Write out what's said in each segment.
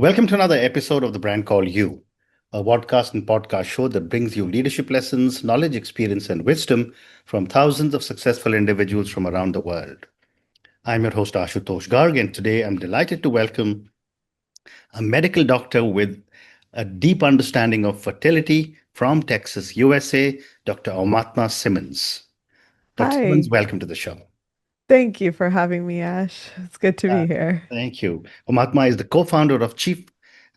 Welcome to another episode of The Brand Called You, a podcast and podcast show that brings you leadership lessons, knowledge, experience, and wisdom from thousands of successful individuals from around the world. I'm your host, Ashutosh Garg, and today I'm delighted to welcome a medical doctor with a deep understanding of fertility from Texas, USA, Dr. Aumatma Simmons. Dr. Simmons, Hi, welcome to the show. thank you for having me, Ash. It's good to Uh, be here. Thank you. Aumatma is the co-founder of Chief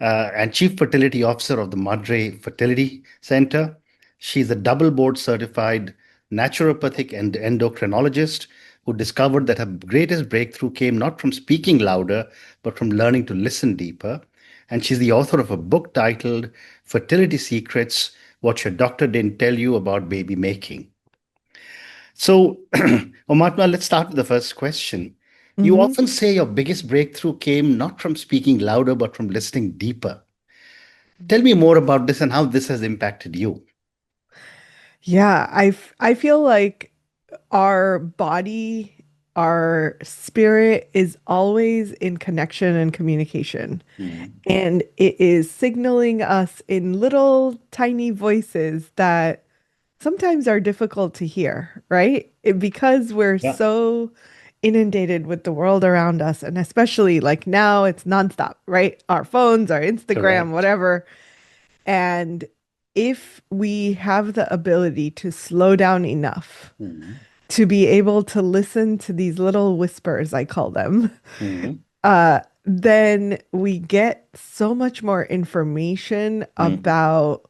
Fertility Officer of the Madre Fertility Center. She's a double board certified naturopathic and endocrinologist who discovered that her greatest breakthrough came not from speaking louder, but from learning to listen deeper. And she's the author of a book titled Fertility Secrets: What Your Doctor Didn't Tell You About Baby Making. So, Omatma, let's start with the first question. You hmm often say your biggest breakthrough came not from speaking louder, but from listening deeper. Tell me more about this and how this has impacted you. Yeah, I feel like our body, our spirit is always in connection and communication. Mm. And it is signaling us in little tiny voices that sometimes are difficult to hear, right? Because we're Yeah, so inundated with the world around us, and especially like now it's nonstop, right? Our phones, our Instagram, correct. whatever. And if we have the ability to slow down enough Mm. to be able to listen to these little whispers, I call them, Mm. then we get so much more information Mm. about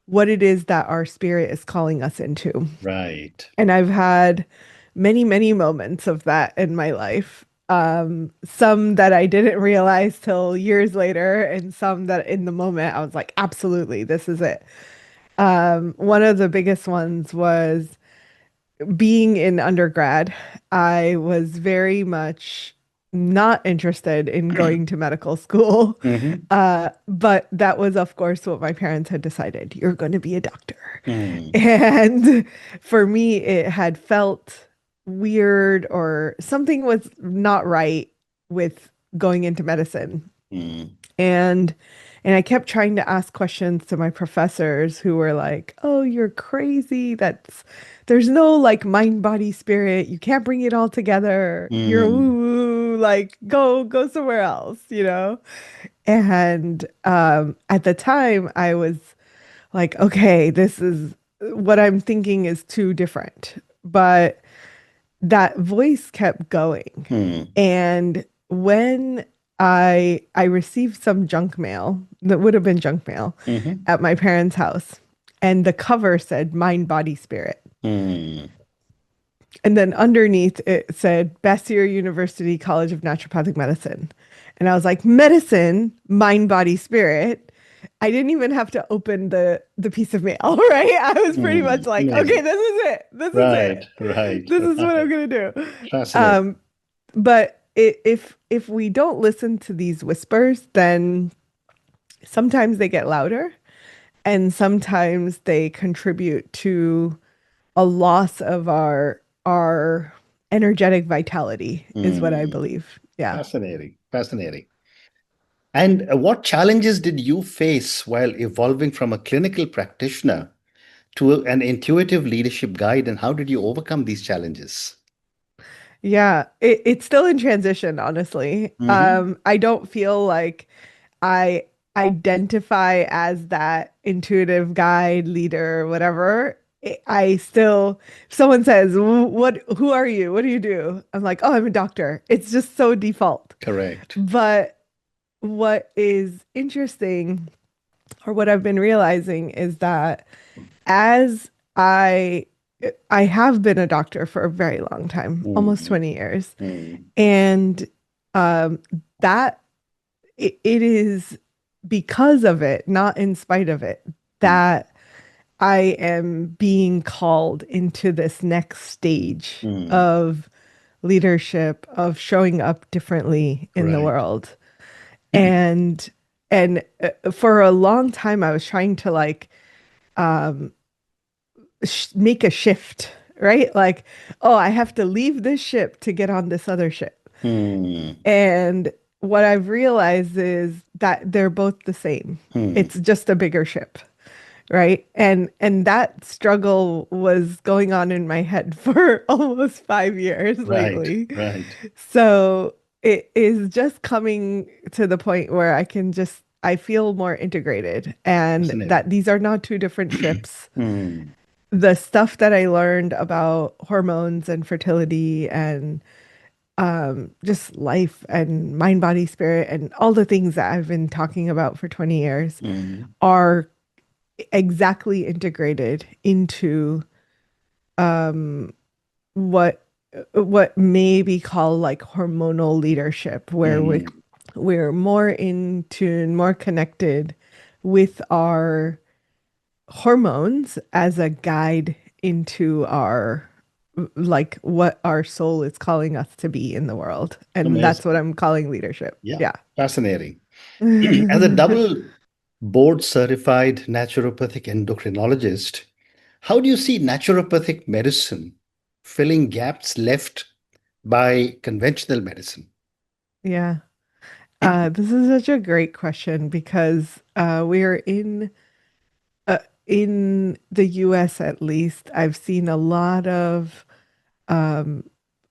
what it is that our spirit is calling us into. Right. And I've had many, many moments of that in my life. Some that I didn't realize till years later, and some that in the moment I was like, absolutely, this is it. One of the biggest ones was being in undergrad. I was very much not interested in going to medical school. Hmm. But that was, of course, what my parents had decided. You're going to be a doctor. Mm. And for me, it had felt weird or something was not right with going into medicine. Mm. And and I kept trying to ask questions to my professors who were like, "Oh, you're crazy. There's no like mind, body, spirit. You can't bring it all together. You're Mm. woo woo. Like go somewhere else, you know?" And at the time, I was like, "Okay, this is what I'm thinking is too different." But that voice kept going. Mm. And when I received some junk mail that would have been junk mail Hmm. at my parents' house, and the cover said mind, body, spirit. Mm. And then underneath it said Bastyr University College of Naturopathic Medicine. And I was like, medicine, mind, body, spirit. I didn't even have to open the piece of mail, right? I was pretty much Mm. like, okay, Amazing. this is it. This is Right, it. right, This is what I'm right. gonna do. Fascinating. Um, but if we don't listen to these whispers, then sometimes they get louder and sometimes they contribute to a loss of our energetic vitality is what I Mm. believe. Yeah. Fascinating, fascinating. And what challenges did you face while evolving from a clinical practitioner to an intuitive leadership guide, and how did you overcome these challenges? Yeah, it's still in transition, honestly. Hmm. I don't feel like I identify as that intuitive guide, leader, whatever. I still, if someone says, who are you? What do you do?" I'm like, "Oh, I'm a doctor." It's just so default. Correct. But what is interesting, or what I've been realizing, is that as I I have been a doctor for a very long time, almost Mm. 20 years. Mm. And um, that it is because of it, not in spite of it, Mm. that I am being called into this next stage Mm. of leadership, of showing up differently in the Right. world. And for a long time, I was trying to like um, make a shift, right? Like, oh, I have to leave this ship to get on this other ship. Mm. And what I've realized is that they're both the same. Hmm. It's just a bigger ship, right? And that struggle was going on in my head for almost 5 years Right, lately. right. So it is just coming to the point where I feel more integrated and that Fascinating. these are not two different ships. Hmm. The stuff that I learned about hormones and fertility and just life and mind, body, spirit, and all the things that I've been talking about for 20 years Hmm. are exactly integrated into what what may be called like hormonal leadership, where Hmm. we're more in tune, more connected with our hormones as a guide into our like what our soul is calling us to be in the world. And that's what Amazing. I'm calling leadership. Yeah, Yeah. fascinating. As a double board certified naturopathic endocrinologist, how do you see naturopathic medicine filling gaps left by conventional medicine? Yeah. This is such a great question because we're in the US at least. I've seen um,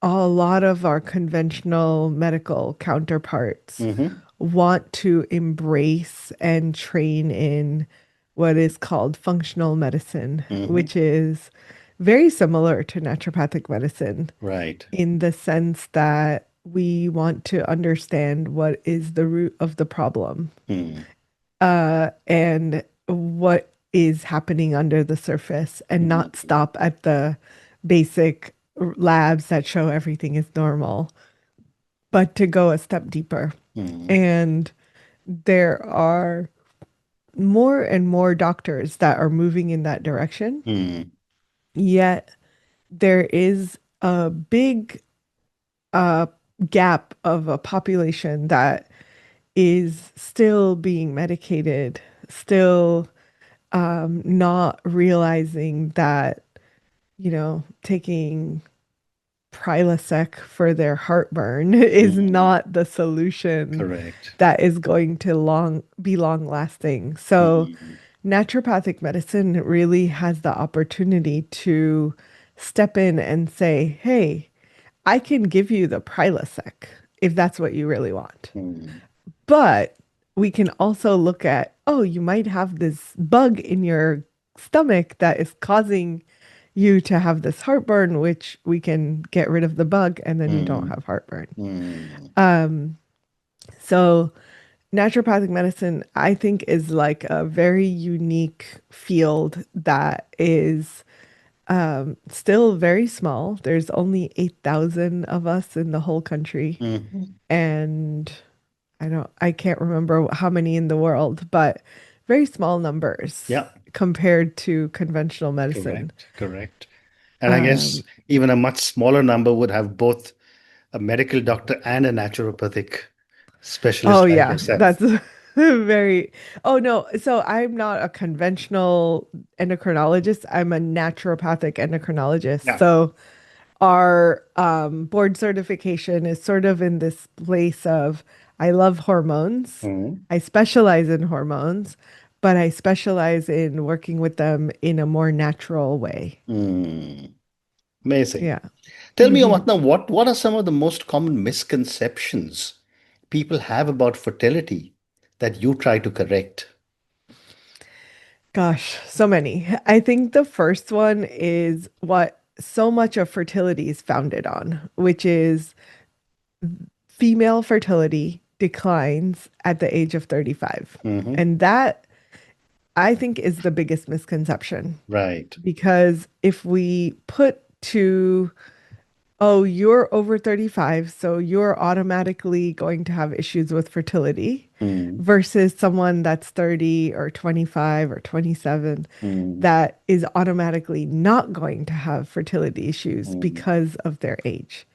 a lot of our conventional medical counterparts Hmm. want to embrace and train in what is called functional medicine, Hmm. which is very similar to naturopathic medicine Right. in the sense that we want to understand what is the root of the problem, Hmm. and what is happening under the surface and not Hmm. stop at the basic labs that show everything is normal, but to go a step deeper. Hmm. And there are more and more doctors that are moving in that direction. Hmm. Yet there is a big uh, gap of a population that is still being medicated, still not realizing that, taking Prilosec for their heartburn is Hmm. not the solution Correct. that is going to be long lasting. So Hmm. naturopathic medicine really has the opportunity to step in and say, hey, I can give you the Prilosec if that's what you really want. Hmm. But we can also look at, oh, you might have this bug in your stomach that is causing you to have this heartburn, which we can get rid of the bug and then you don't Hmm. have heartburn. Hmm. So naturopathic medicine, I think, is like a very unique field that is still very small. There's only 8,000 of us in the whole country. Hmm. And I can't remember how many in the world, but very small numbers Yeah, compared to conventional medicine. correct, correct. And I guess Um, even a much smaller number would have both a medical doctor and a naturopathic oh specialist like yeah, yourself. that's very, oh no. So I'm not a conventional endocrinologist. I'm a naturopathic endocrinologist. Yeah. So our board certification is sort of in this place of I love hormones. Mhm. I specialize in hormones, but I specialize in working with them in a more natural way. Mm, amazing. Yeah. Tell me, Amatna, what are some of the most common misconceptions people have about fertility that you try to correct? Gosh, so many. I think the first one is what so much of fertility is founded on, which is female fertility declines at the age of 35. Hmm. And that I think is the biggest misconception Right. because if we put to, oh, you're over 35, so you're automatically going to have issues with fertility Mm, versus someone that's 30 or 25 or 27 mm, that is automatically not going to have fertility issues mm. because of their age.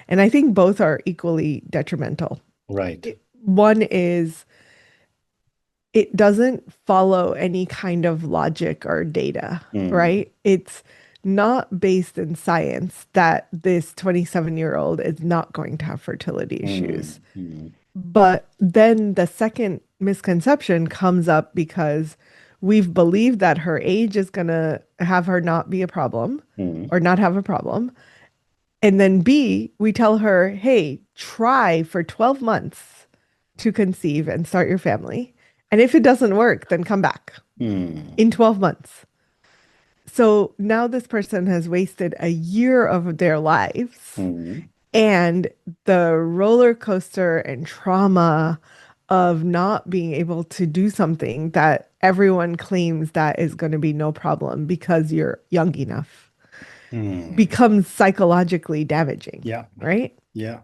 And I think both are equally detrimental. Right. One is it doesn't follow any kind of logic or data, Mm, right? It's not based in science that this 27-year-old is not going to have fertility mm, issues. mm. But then the second misconception comes up because we've believed that her age is going to have her not be a problem Mm, or not have a problem. And then B, we tell her, hey, try for 12 months to conceive and start your family. And if it doesn't work, then come back mm, in 12 months. So now this person has wasted a year of their lives, mm, and the roller coaster and trauma of not being able to do something that everyone claims that is going to be no problem because you're young enough mm. becomes psychologically damaging, Yeah, right? yeah.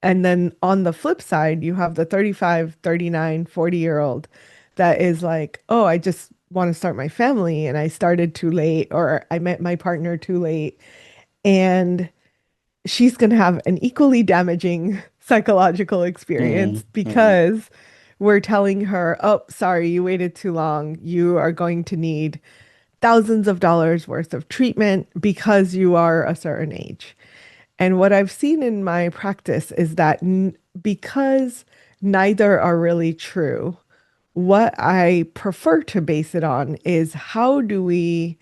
And then on the flip side, you have the 35, 39, 40-year-old that is like, oh, I just want to start my family and I started too late, or I met my partner too late. And she's going to have an equally damaging psychological experience Mm, mm, because we're telling her, oh, sorry, you waited too long. You are going to need thousands of dollars worth of treatment because you are a certain age. And what I've seen in my practice is that because neither are really true, what I prefer to base it on is how do we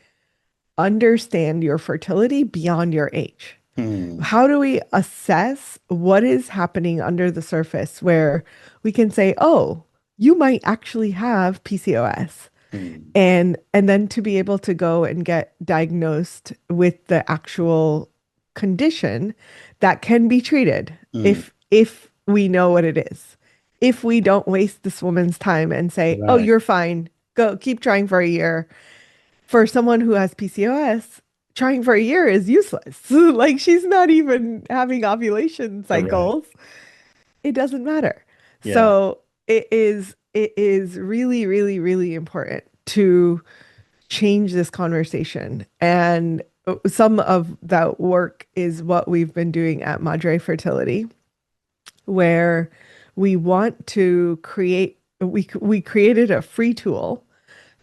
understand your fertility beyond your age? mm, How do we assess what is happening under the surface where we can say, oh, you might actually have PCOS? mm, And then to be able to go and get diagnosed with the actual condition that can be treated mm. if we know what it is. If we don't waste this woman's time and say, "Oh, Right. you're fine. Go keep trying for a year." For someone who has PCOS, trying for a year is useless. Like she's not even having ovulation Correct. cycles. It doesn't matter. Yeah. So it is really, really, really important to change this conversation. And some of that work is what we've been doing at Madre Fertility, where we want to create, we created a free tool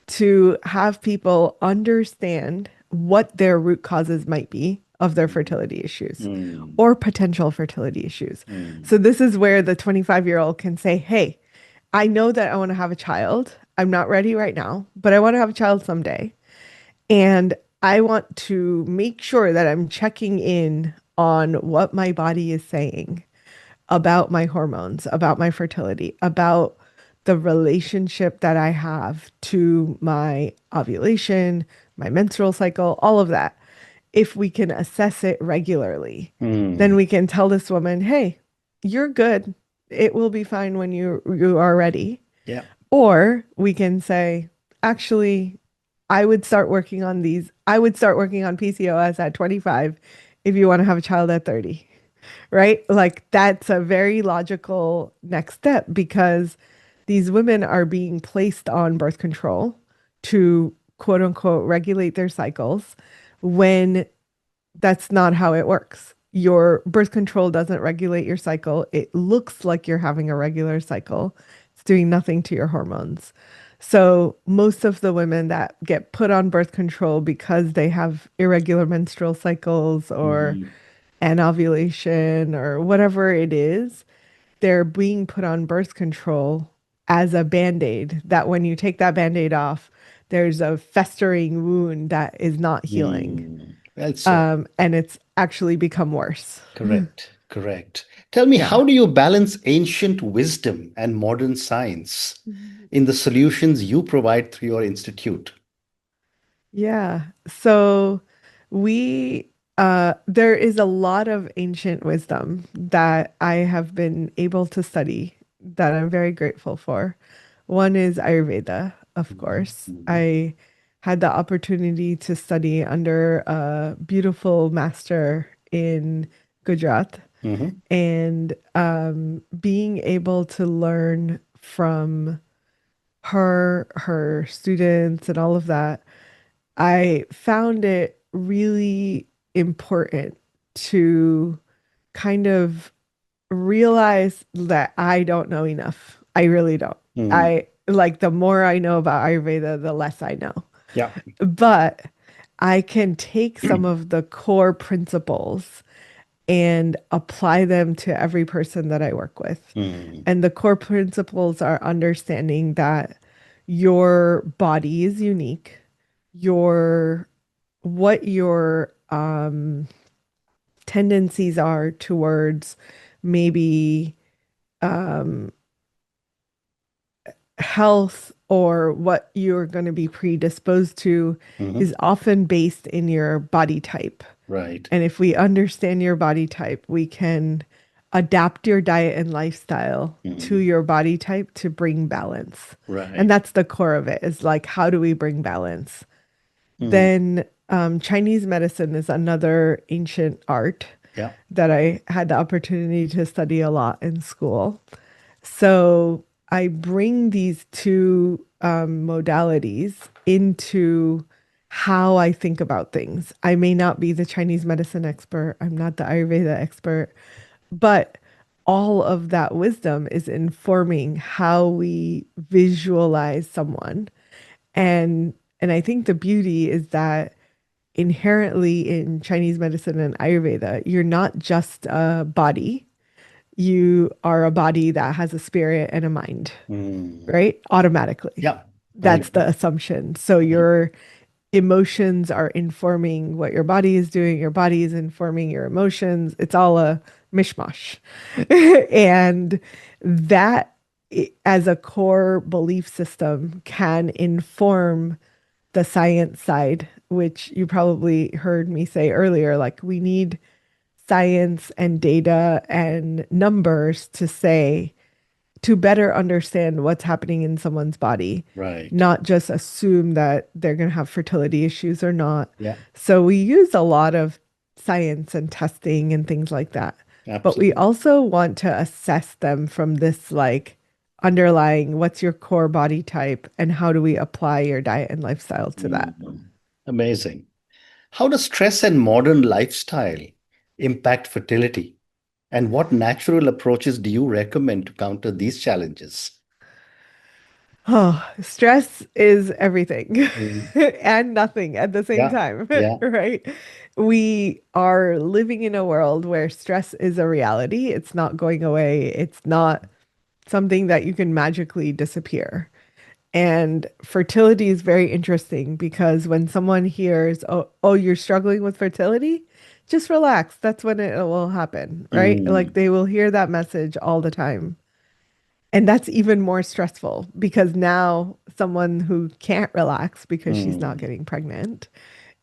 to have people understand what their root causes might be of their Mm, fertility issues mm, or potential fertility issues. mm, So this is where the 25-year-old can say, "Hey, I know that I want to have a child. I'm not ready right now, but I want to have a child someday. And I want to make sure that I'm checking in on what my body is saying about my hormones, about my fertility, about the relationship that I have to my ovulation, my menstrual cycle, all of that. If we can assess it regularly, then mm. we can tell this woman, hey, you're good. It will be fine when you are ready. Yeah. Or we can say, actually, I would start working on these. I would start working on PCOS at 25 if you want to have a child at 30, right? Like that's a very logical next step because these women are being placed on birth control to quote unquote regulate their cycles when that's not how it works. Your birth control doesn't regulate your cycle. It looks like you're having a regular cycle. It's doing nothing to your hormones. So, most of the women that get put on birth control because they have irregular menstrual cycles or Mm, anovulation or whatever it is, they're being put on birth control as a band-aid that when you take that band-aid off, there's a festering wound that is not healing. mm. Well said. And it's actually become worse. Correct. Correct. Tell me, Yeah. how do you balance ancient wisdom and modern science in the solutions you provide through your institute? Yeah. So we there is a lot of ancient wisdom that I have been able to study that I'm very grateful for. One is Ayurveda, of Mhm, course. mhm, I had the opportunity to study under a beautiful master in Gujarat, mhm, and being able to learn from her students and all of that, I found it really important to kind of realize that I don't know enough. I really don't. mm. I like the more I know about Ayurveda, the less I know. Yeah. But I can take some of the core principles and apply them to every person that I work with. Mm, And the core principles are understanding that your body is unique, your what your tendencies are towards maybe um, health or what you're going to be predisposed to mhm. is often based in your body type. Right. And if we understand your body type, we can adapt your diet and lifestyle to Mm, your body type to bring balance. And right. that's the core of it is like, how do we bring balance? Mm, Then Chinese medicine is another ancient art yeah. that I had the opportunity to study a lot in school. So I bring these two modalities into how I think about things. I may not be the Chinese medicine expert, I'm not the Ayurveda expert, but all of that wisdom is informing how we visualize someone. And I think the beauty is that inherently in Chinese medicine and Ayurveda, you're not just a body, you are a body that has a spirit and a mind, Mm, right? Automatically. yeah. I That's the agree. assumption. So I agree. your emotions are informing what your body is doing, your body is informing your emotions. It's all a mishmash. And that, as a core belief system, can inform the science side, which you probably heard me say earlier. Like, we need science and data and numbers to say, to better understand what's happening in someone's body, Right. not just assume that they're going to have fertility issues or not. Yeah. So we use a lot of science and testing and things like that. But we Absolutely. also want to assess them from this like underlying what's your core body type and how do we apply your diet and lifestyle to that. Mm, amazing. How does stress and modern lifestyle impact fertility? And what natural approaches do you recommend to counter these challenges? Oh, stress is everything Mm, and nothing at the same yeah. time, Yeah. right? We are living in a world where stress is a reality. It's not going away. It's not something that you can magically disappear. And fertility is very interesting because when someone hears, oh, you're struggling with fertility, just relax. That's when it will happen, right? Like Mm, they will hear that message all the time. And that's even more stressful because now someone who can't relax because she's not mm, getting pregnant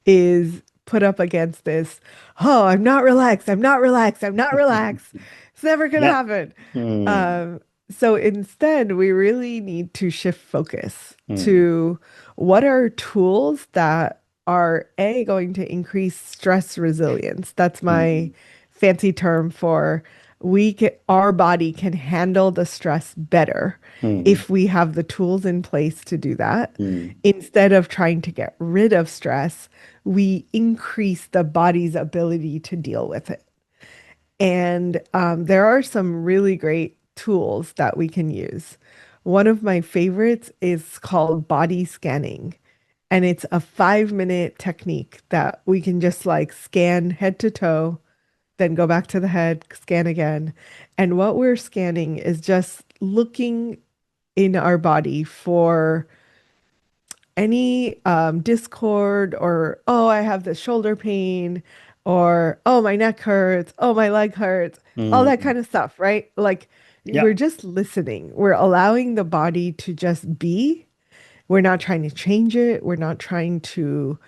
is put up against this, oh, I'm not relaxed. I'm not relaxed. I'm not relaxed. It's never going to yeah. happen. Mm, Um, so instead, we really need to shift focus mm, to what are tools that are A, going to increase stress resilience. That's my mm, fancy term for our body can handle the stress better mm, if we have the tools in place to do that. mm, Instead of trying to get rid of stress, we increase the body's ability to deal with it. And there are some really great tools that we can use. One of my favorites is called body scanning. And it's a 5 minute technique that we can just like scan head to toe, then go back to the head, scan again. And what we're scanning is just looking in our body for any discord or, oh, I have the shoulder pain or, oh, my neck hurts, oh, my leg hurts, all that mm. kind of stuff, right? Like we're Yeah. just listening. We're allowing the body to just be. We're not trying to change it. We're not trying to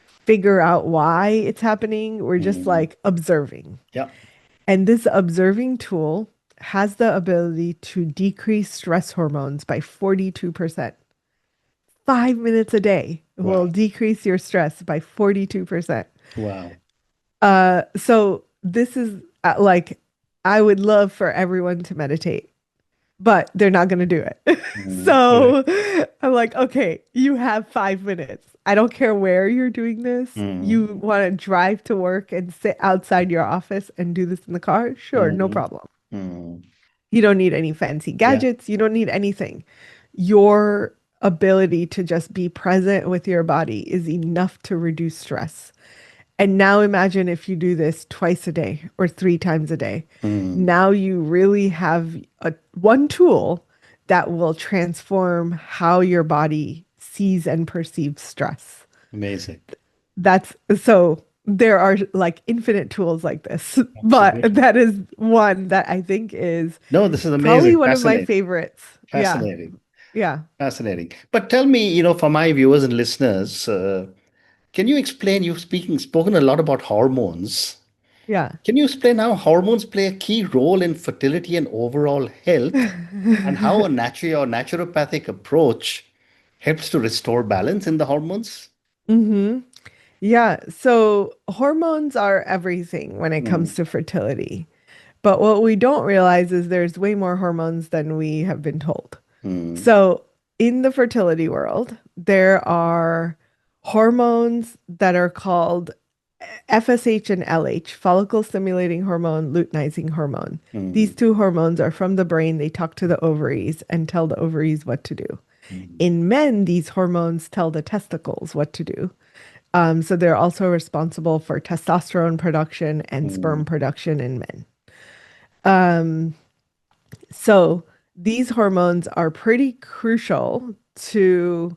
figure out why it's happening. We're just Mm, like observing. yeah. And this observing tool has the ability to decrease stress hormones by 42%. 5 minutes a day will Wow. decrease your stress by 42%. Wow. So this is like, I would love for everyone to meditate, but they're not going to do it. Mm, correct. So I'm like, okay, you have 5 minutes. I don't care where you're doing this. Mm, You want to drive to work and sit outside your office and do this in the car? Sure, no mm, problem. mm. You don't need any fancy Yeah. gadgets. You don't need anything. Your ability to just be present with your body is enough to reduce stress. And now imagine if you do this twice a day or three times a day. Mm. Now you really have one tool that will transform how your body sees and perceives stress. Amazing. That's so there are like infinite tools like this, but Absolutely. that is one that I think is No, this is probably amazing. one of my Fascinating. favorites. Yeah. Fascinating. Yeah. Fascinating. But tell me, for my viewers and listeners, can you explain? You've spoken a lot about hormones. Yeah. Can you explain how hormones play a key role in fertility and overall health, and how a natural or naturopathic approach helps to restore balance in the hormones? hmm Yeah. So hormones are everything when it Mm, comes to fertility. But what we don't realize is there's way more hormones than we have been told. mm, So in the fertility world, there are hormones that are called FSH and LH, follicle stimulating hormone, luteinizing hormone. These mm, two hormones are from the brain. They talk to the ovaries and tell the ovaries what to do. mm, In men, these hormones tell the testicles what to do. So they're also responsible for testosterone production and sperm mm, production in men. Um, so these hormones are pretty crucial to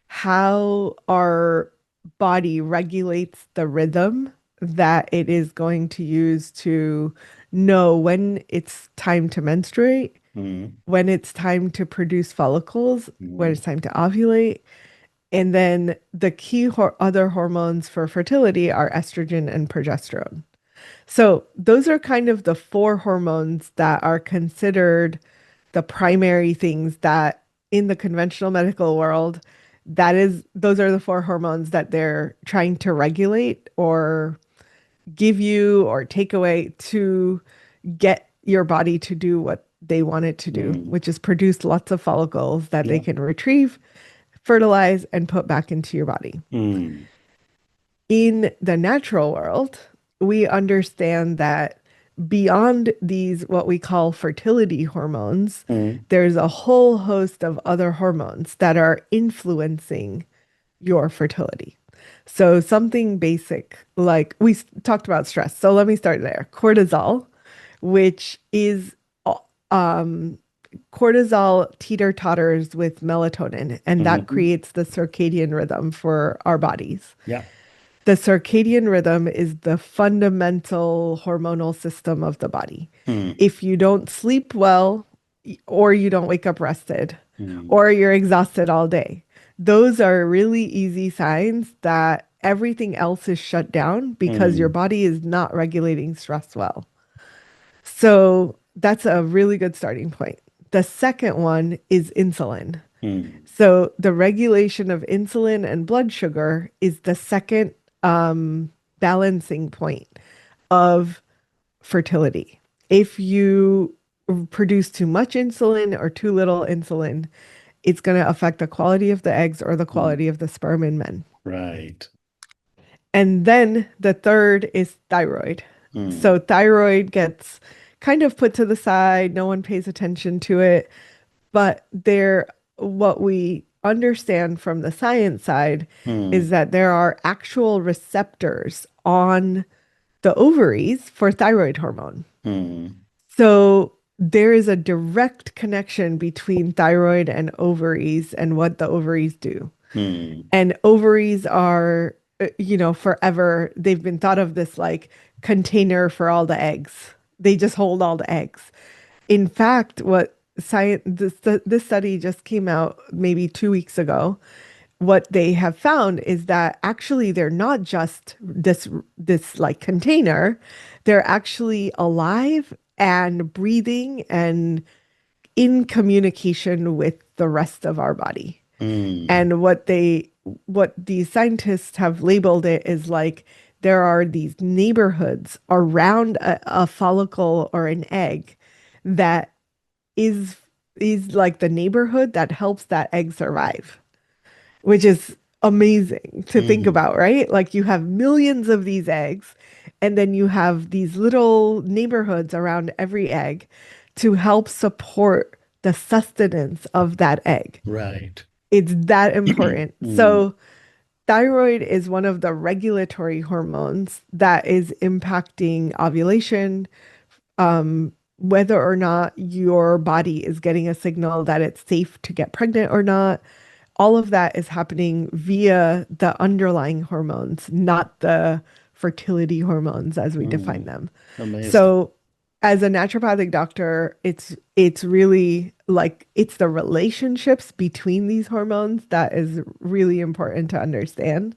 how our body regulates the rhythm that it is going to use to know when it's time to menstruate, mm, when it's time to produce follicles, when mm, it's time to ovulate. And then the key other hormones for fertility are estrogen and progesterone. So those are kind of the four hormones that are considered the primary things that in the conventional medical world, those are the four hormones that they're trying to regulate or give you or take away to get your body to do what they want it to do, mm. which is produce lots of follicles that they Yeah. can retrieve, fertilize, and put back into your body. Mm, In the natural world, we understand that beyond these, what we call fertility hormones, mm, there's a whole host of other hormones that are influencing your fertility. So, something basic like talked about stress. So, let me start there. Cortisol, which is um, cortisol teeter totters with melatonin, and that mhm. creates the circadian rhythm for our bodies. Yeah. The circadian rhythm is the fundamental hormonal system of the body. Mm, If you don't sleep well, or you don't wake up rested, mm, or you're exhausted all day, those are really easy signs that everything else is shut down because your mm, body is not regulating stress well. So that's a really good starting point. The second one is insulin. mm, So the regulation of insulin and blood sugar is the second balancing point of fertility. If you produce too much insulin or too little insulin, it's going to affect the quality of the eggs or the mm. quality of the sperm in men. Right. And then the third is thyroid. Mm, So thyroid gets kind of put to the side, no one pays attention to it, but what we understand from the science side mm, is that there are actual receptors on the ovaries for thyroid hormone. mm, So there is a direct connection between thyroid and ovaries and what the ovaries do. mm, And ovaries are, forever, they've been thought of this like container for all the eggs. They just hold all the eggs. In fact, what science this study just came out maybe 2 weeks ago. What they have found is that actually they're not just this like container, they're actually alive and breathing and in communication with the rest of our body. mm, And what these scientists have labeled it is like there are these neighborhoods around a follicle or an egg that is is like the neighborhood that helps that egg survive, which is amazing to think mm, about, right? Like you have millions of these eggs, and then you have these little neighborhoods around every egg to help support the sustenance of that egg. right. It's that important. Mm, So Thyroid is one of the regulatory hormones that is impacting ovulation, whether or not your body is getting a signal that it's safe to get pregnant or not. All of that is happening via the underlying hormones, not the fertility hormones as we define Mm, them. amazing. So, as a naturopathic doctor, it's really like it's the relationships between these hormones that is really important to understand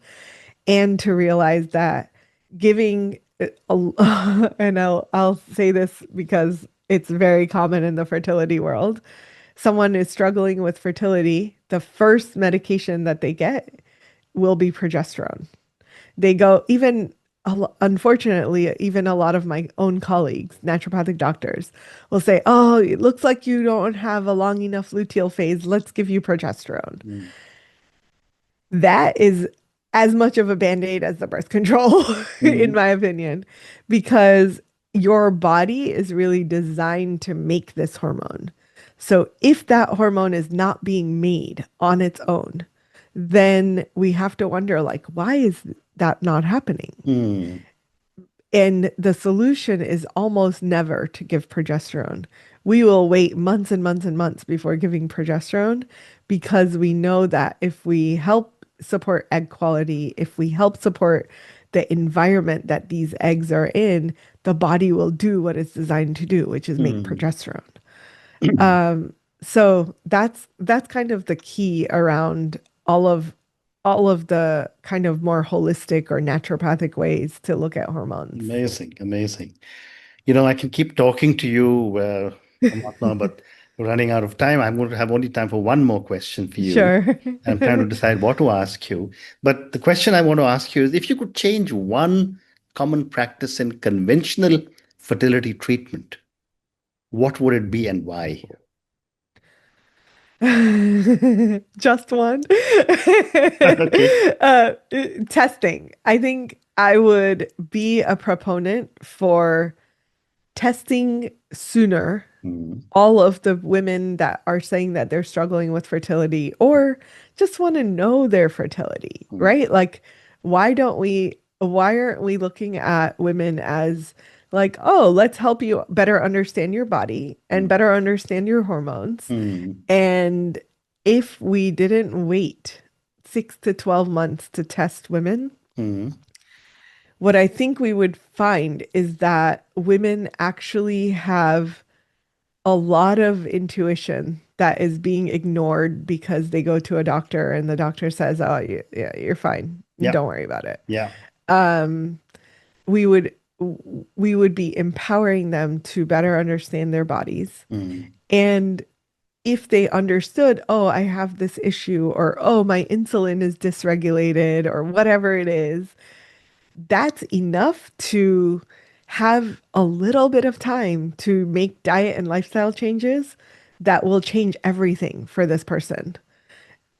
and to realize that giving and I'll say this because it's very common in the fertility world. Someone is struggling with fertility, the first medication that they get will be progesterone. They go even unfortunately, even a lot of my own colleagues, naturopathic doctors, will say, "Oh, it looks like you don't have a long enough luteal phase. Let's give you progesterone." Mm, That is as much of a band-aid as the birth control, in mm, my opinion, because your body is really designed to make this hormone. So if that hormone is not being made on its own, then we have to wonder, like, why is that not happening? mm, And the solution is almost never to give progesterone. We will wait months and months and months before giving progesterone because we know that if we help support egg quality, if we help support the environment that these eggs are in, the body will do what it's designed to do, which is make mm. progesterone. So that's kind of the key around all of the kind of more holistic or naturopathic ways to look at hormones. Amazing, amazing. You know, I can keep talking to you, Aumatma, but we're running out of time. I'm going to have only time for one more question for you. Sure. I'm trying to decide what to ask you. But the question I want to ask you is if you could change one common practice in conventional fertility treatment, what would it be and why? Just one. Okay. Uh, Testing. I think I would be a proponent for testing sooner Mm, all of the women that are saying that they're struggling with fertility or just want to know their fertility, mm, right? Like, why aren't we looking at women as like, oh, let's help you better understand your body and mm, better understand your hormones. mm, And if we didn't wait 6 to 12 months to test women, mm, what I think we would find is that women actually have a lot of intuition that is being ignored because they go to a doctor and the doctor says, "Oh, yeah, you're fine. yeah, Don't worry about it." yeah. We would we would be empowering them to better understand their bodies. Mm, And if they understood, "Oh, I have this issue," or "Oh, my insulin is dysregulated," or whatever it is, that's enough to have a little bit of time to make diet and lifestyle changes that will change everything for this person.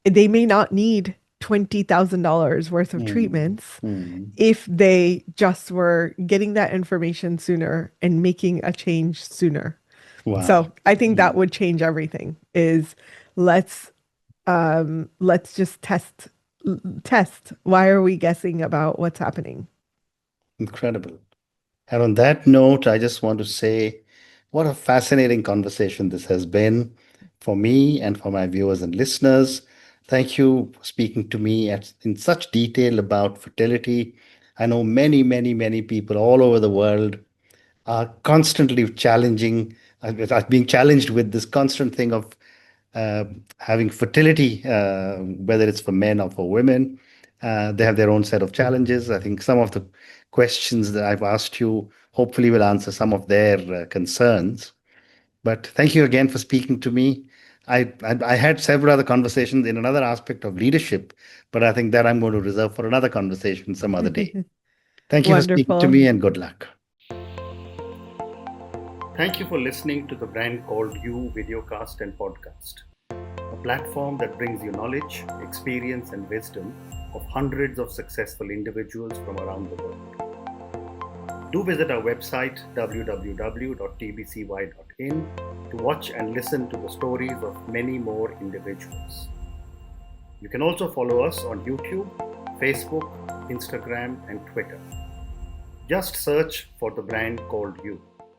They may not need $20,000 worth of mm, treatments mm. if they just were getting that information sooner and making a change sooner. Wow. So I think that Mm, would change everything is let's let's just test. Why are we guessing about what's happening? incredible. And on that note, I just want to say what a fascinating conversation this has been for me and for my viewers and listeners. Thank you for speaking to me in such detail about fertility. I know many, many, many people all over the world are constantly are being challenged with this constant thing of uh, having fertility, whether it's for men or for women. They have their own set of challenges. I think some of the questions that I've asked you hopefully will answer some of their concerns. But thank you again for speaking to me. I had several other conversations in another aspect of leadership, but I think that I'm going to reserve for another conversation some other day. Thank you for speaking to Wonderful. me and good luck. Thank you for listening to the brand called You Videocast and Podcast, a platform that brings you knowledge, experience, and wisdom of hundreds of successful individuals from around the world. Do visit our website www.tbcy.in to watch and listen to the stories of many more individuals. You can also follow us on YouTube, Facebook, Instagram, and Twitter. Just search for the brand called You.